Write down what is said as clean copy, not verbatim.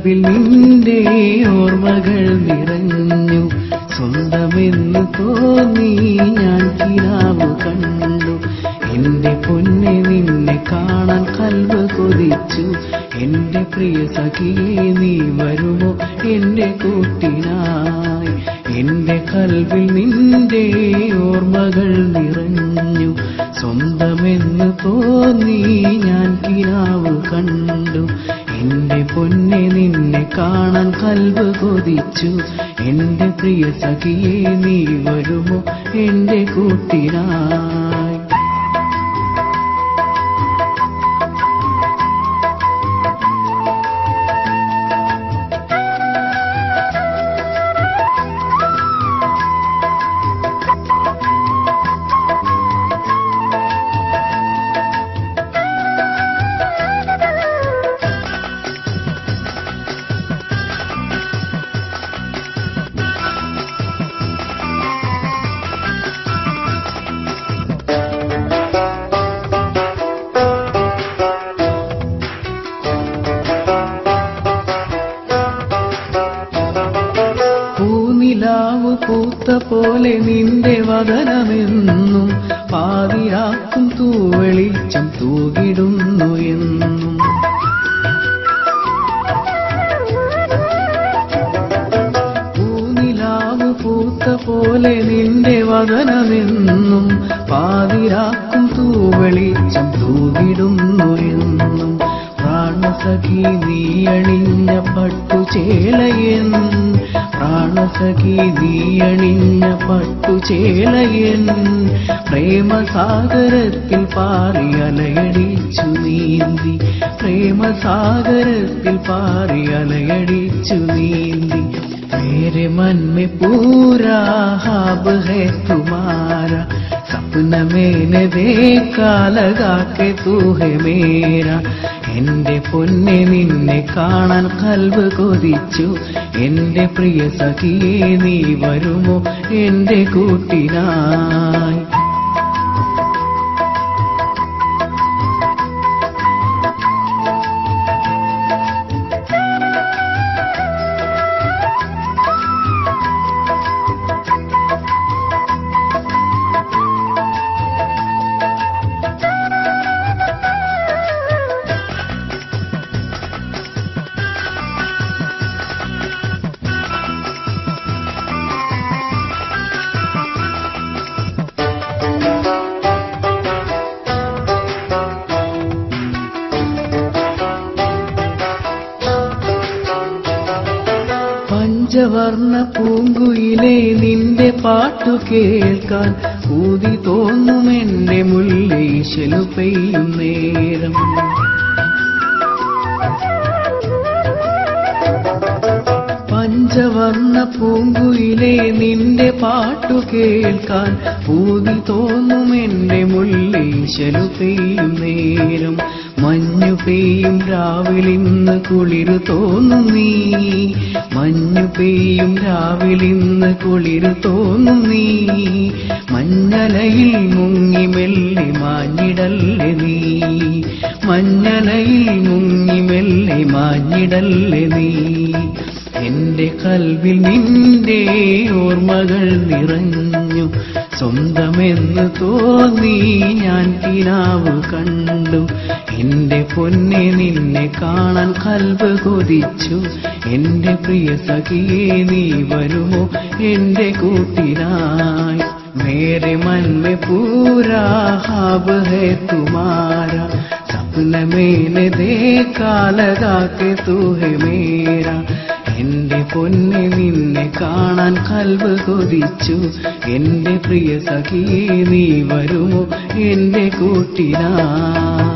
കൽവിൽ നിന്റെ ഓർമ്മകൾ നിറഞ്ഞു. സ്വന്തമെന്ന് തോന്നി ഞാൻ കിനാവ് കണ്ടു. എന്റെ പൊന്നെ നിന്നെ കാണാൻ കൽവ് കൊതിച്ചു. എന്റെ പ്രിയ സഖിയേ നീ വരുമോ എന്റെ കൂട്ടിനായി? എന്റെ കൽവിൽ നിന്റെ ഓർമ്മകൾ നിറഞ്ഞു. സ്വന്തമെന്ന് തോന്നി ഞാൻ കിനാവ് കണ്ടു. എന്റെ പൊന്നെ നിന്നെ കാണാൻ കൽവ് കൊതിച്ചു. എന്റെ പ്രിയ സഖിയേ നീ വരുമോ എന്റെ കൂട്ടിനായി? പൂനിലാവ് പൂത്ത പോലെ നിന്റെ വദനമെന്നും പാതിരാക്കും തൂവെളിച്ചം തൂകിടുന്നു എന്നും. പൂനിലാവ് പൂത്ത പോലെ നിന്റെ വദനമെന്നും പാതിരാക്കും തൂവെളിച്ചം തൂകിടുന്നു എന്നും. പ്രാണസഖി നീ അണിഞ്ഞ പട്ടുചേലയൻ, പ്രാണസഖി നീ അണിഞ്ഞ പട്ടുചേലയൻ പ്രേമസാഗരത്തിൽ പാറി അലയടിച്ചു നീന്തി, പ്രേമസാഗരത്തിൽ പാറി അലയടിച്ചു നീന്തി. मेरे मन में पूरा ख्वाब है तुम्हारा, सपना मैंने देखा लगा के तू है मेरा. എന്റെ പൊന്നെ നിന്നെ കാണാൻ കൽവ് കൊതിച്ചു. എന്റെ പ്രിയ സഖിയേ നീ വരുമോ എന്റെ കൂട്ടിനായി? പഞ്ചവർണ്ണ പൂങ്കുയിലെ നിന്റെ പാട്ടു കേൾക്കാൻ ഊതി തോന്നും എന്റെ മുല്ലൈശലു പെയ്യും നേരം. പഞ്ചവർണ്ണ പൂങ്കുയിലെ നിന്റെ പാട്ടു കേൾക്കാൻ ഊതി തോന്നും എന്റെ മുല്ലൈശലു പെയ്യും നേരം. മഞ്ഞു പെയ്യും രാവിലിന്ന് കുളിരു തോന്നും നീ, മഞ്ഞു പെയ്യും രാവിലിന്ന് കുളിരു തോന്നും നീ. മഞ്ഞലയിൽ മുങ്ങി മെല്ലെ മാഞ്ഞിടല്ലേ നീ, മഞ്ഞലയിൽ മുങ്ങി മെല്ലെ മാഞ്ഞിടല്ലേ നീ. എന്റെ കൽവിൽ നിന്റെ ഓർമ്മകൾ നിറഞ്ഞു. സ്വന്തമെന്ന് തോന്നി ഞാൻ കിനാവ് കണ്ടു. എന്റെ പൊന്നെ നിന്നെ കാണാൻ കൽവ് കൊതിച്ചു. എന്റെ പ്രിയ സഖിയേ നീ വരുമോ എന്റെ കൂട്ടിനായി? मेरे मन में पूरा ख्वाब है तुम्हारा, सपना मैंने देखा लगा के तू है मेरा. എന്റെ പൊന്നെ നിന്നെ കാണാൻ കൽവ് കൊതിച്ചു. എന്റെ പ്രിയ സഖിയേ നീ വരുമോ എന്റെ കൂട്ടിനായി?